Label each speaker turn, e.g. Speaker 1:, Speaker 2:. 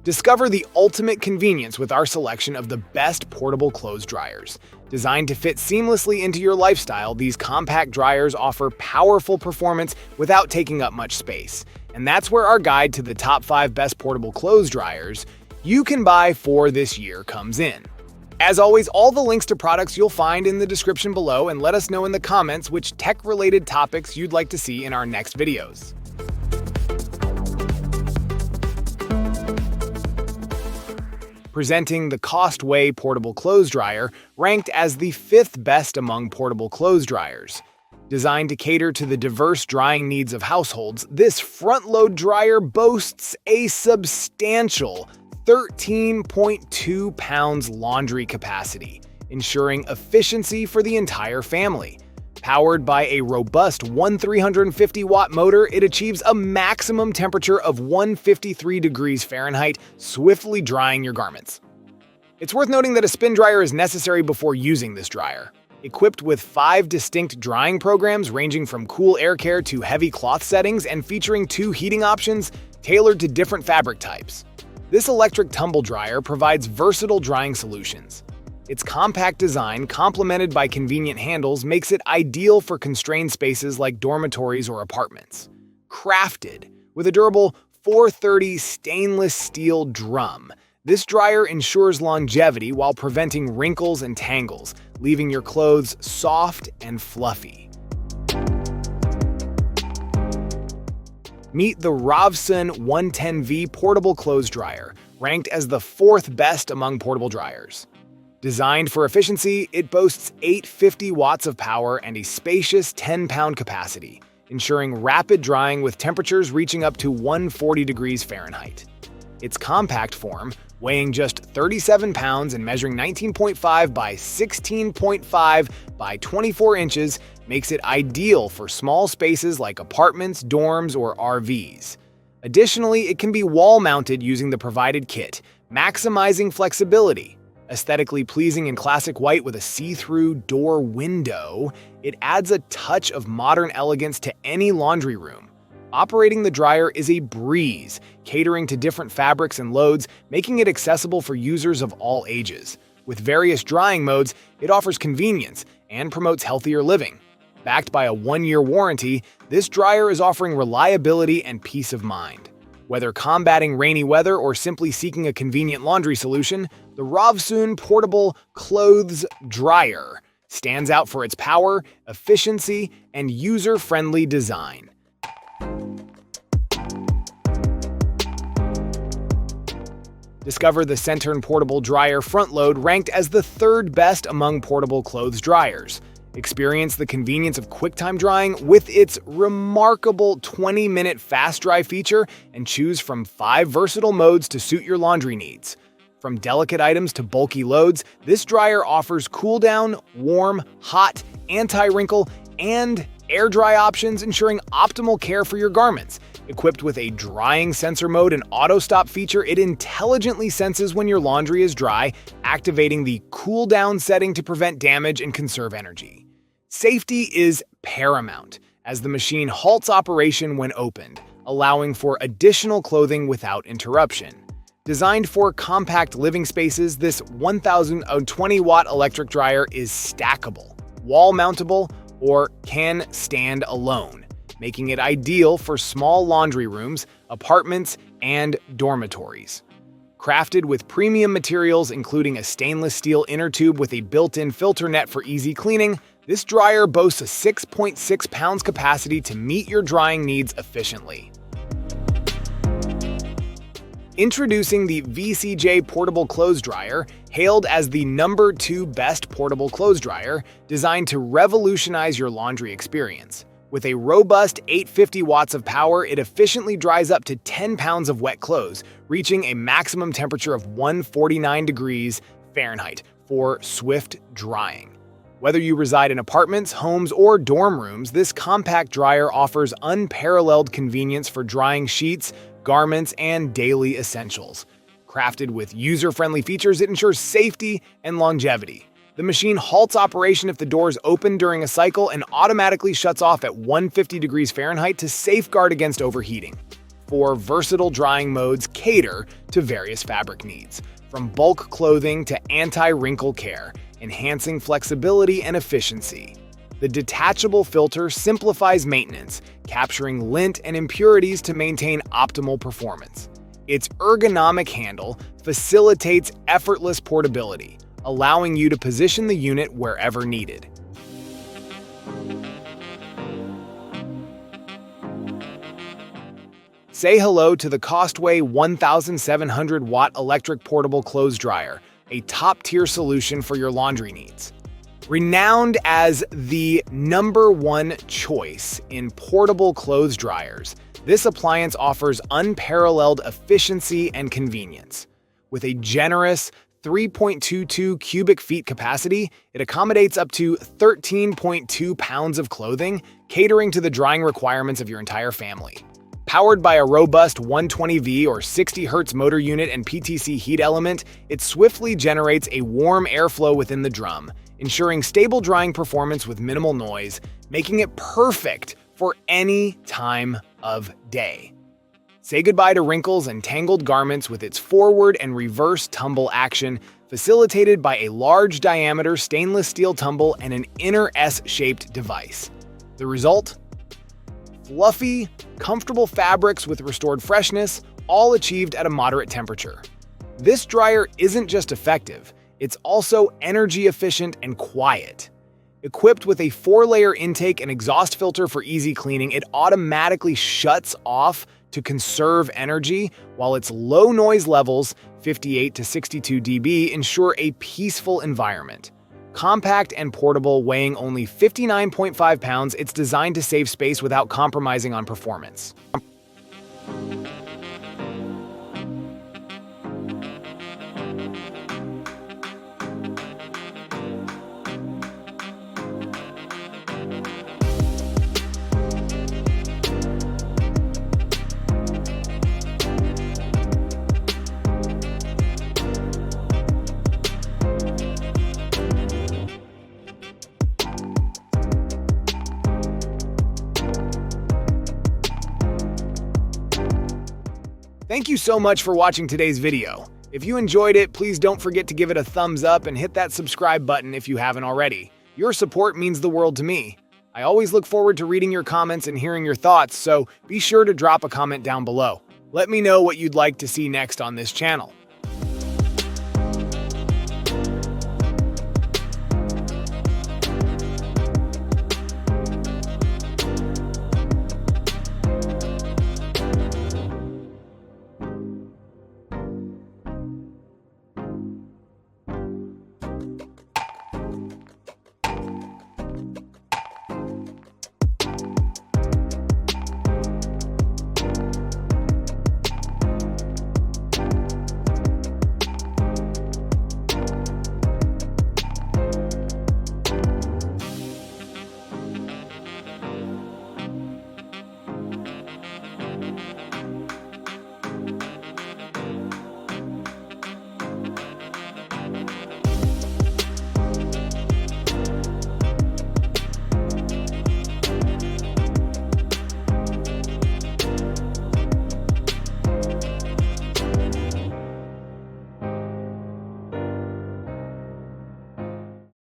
Speaker 1: Discover the ultimate convenience with our selection of the best portable clothes dryers. Designed to fit seamlessly into your lifestyle, these compact dryers offer powerful performance without taking up much space. And that's where our guide to the top 5 best portable clothes dryers you can buy for this year comes in. As always, all the links to products you'll find in the description below, and let us know in the comments which tech-related topics you'd like to see in our next videos. Presenting the Costway portable clothes dryer, ranked as the 5th best among portable clothes dryers. Designed to cater to the diverse drying needs of households, this front-load dryer boasts a substantial 13.2 pounds laundry capacity, ensuring efficiency for the entire family. Powered by a robust 1350-watt motor, it achieves a maximum temperature of 153 degrees Fahrenheit, swiftly drying your garments. It's worth noting that a spin dryer is necessary before using this dryer. Equipped with 5 distinct drying programs ranging from cool air care to heavy cloth settings and featuring 2 heating options tailored to different fabric types. This electric tumble dryer provides versatile drying solutions. Its compact design, complemented by convenient handles, makes it ideal for constrained spaces like dormitories or apartments. Crafted with a durable 430 stainless steel drum, this dryer ensures longevity while preventing wrinkles and tangles, leaving your clothes soft and fluffy. Meet the ROVSUN 110V portable clothes dryer, ranked as the 4th best among portable dryers. Designed for efficiency, it boasts 850 watts of power and a spacious 10-pound capacity, ensuring rapid drying with temperatures reaching up to 140 degrees Fahrenheit. Its compact form, weighing just 37 pounds and measuring 19.5 by 16.5 by 24 inches, makes it ideal for small spaces like apartments, dorms, or RVs. Additionally, it can be wall-mounted using the provided kit, maximizing flexibility. Aesthetically pleasing in classic white with a see-through door window, it adds a touch of modern elegance to any laundry room. Operating the dryer is a breeze, catering to different fabrics and loads, making it accessible for users of all ages. With various drying modes, it offers convenience and promotes healthier living. Backed by a 1-year warranty, this dryer is offering reliability and peace of mind. Whether combating rainy weather or simply seeking a convenient laundry solution, the ROVSUN portable clothes dryer stands out for its power, efficiency, and user-friendly design. Discover the Sentern portable dryer front load, ranked as the 3rd best among portable clothes dryers. Experience the convenience of QuickTime drying with its remarkable 20-minute fast dry feature and choose from 5 versatile modes to suit your laundry needs. From delicate items to bulky loads, this dryer offers cool down, warm, hot, anti-wrinkle, and air dry options, ensuring optimal care for your garments. Equipped with a drying sensor mode and auto stop feature, it intelligently senses when your laundry is dry, activating the cool down setting to prevent damage and conserve energy. Safety is paramount, as the machine halts operation when opened, allowing for additional clothing without interruption. Designed for compact living spaces, this 1,020-watt electric dryer is stackable, wall-mountable, or can stand alone, making it ideal for small laundry rooms, apartments, and dormitories. Crafted with premium materials including a stainless steel inner tube with a built-in filter net for easy cleaning, this dryer boasts a 6.6 pounds capacity to meet your drying needs efficiently. Introducing the VCJ portable clothes dryer, hailed as the number 2 best portable clothes dryer, designed to revolutionize your laundry experience. With a robust 850 watts of power, it efficiently dries up to 10 pounds of wet clothes, reaching a maximum temperature of 149 degrees Fahrenheit for swift drying. Whether you reside in apartments, homes, or dorm rooms, this compact dryer offers unparalleled convenience for drying sheets, garments, and daily essentials. Crafted with user-friendly features, it ensures safety and longevity. The machine halts operation if the doors open during a cycle and automatically shuts off at 150 degrees Fahrenheit to safeguard against overheating. 4 versatile drying modes cater to various fabric needs, from bulk clothing to anti-wrinkle care, enhancing flexibility and efficiency. The detachable filter simplifies maintenance, capturing lint and impurities to maintain optimal performance. Its ergonomic handle facilitates effortless portability, allowing you to position the unit wherever needed. Say hello to the Costway 1,700-watt electric portable clothes dryer, a top-tier solution for your laundry needs. Renowned as the #1 choice in portable clothes dryers, this appliance offers unparalleled efficiency and convenience. With a generous 3.22 cubic feet capacity, it accommodates up to 13.2 pounds of clothing, catering to the drying requirements of your entire family. Powered by a robust 120V or 60 Hz motor unit and PTC heat element, it swiftly generates a warm airflow within the drum, ensuring stable drying performance with minimal noise, making it perfect for any time of day. Say goodbye to wrinkles and tangled garments with its forward and reverse tumble action, facilitated by a large diameter stainless steel tumble and an inner S-shaped device. The result? Fluffy, comfortable fabrics with restored freshness, all achieved at a moderate temperature. This dryer isn't just effective, it's also energy efficient and quiet. Equipped with a 4-layer intake and exhaust filter for easy cleaning, it automatically shuts off to conserve energy, while its low noise levels, 58 to 62 dB, ensure a peaceful environment. Compact and portable, weighing only 59.5 pounds, it's designed to save space without compromising on performance. Thank you so much for watching today's video. If you enjoyed it, please don't forget to give it a thumbs up and hit that subscribe button if you haven't already. Your support means the world to me. I always look forward to reading your comments and hearing your thoughts, so be sure to drop a comment down below. Let me know what you'd like to see next on this channel.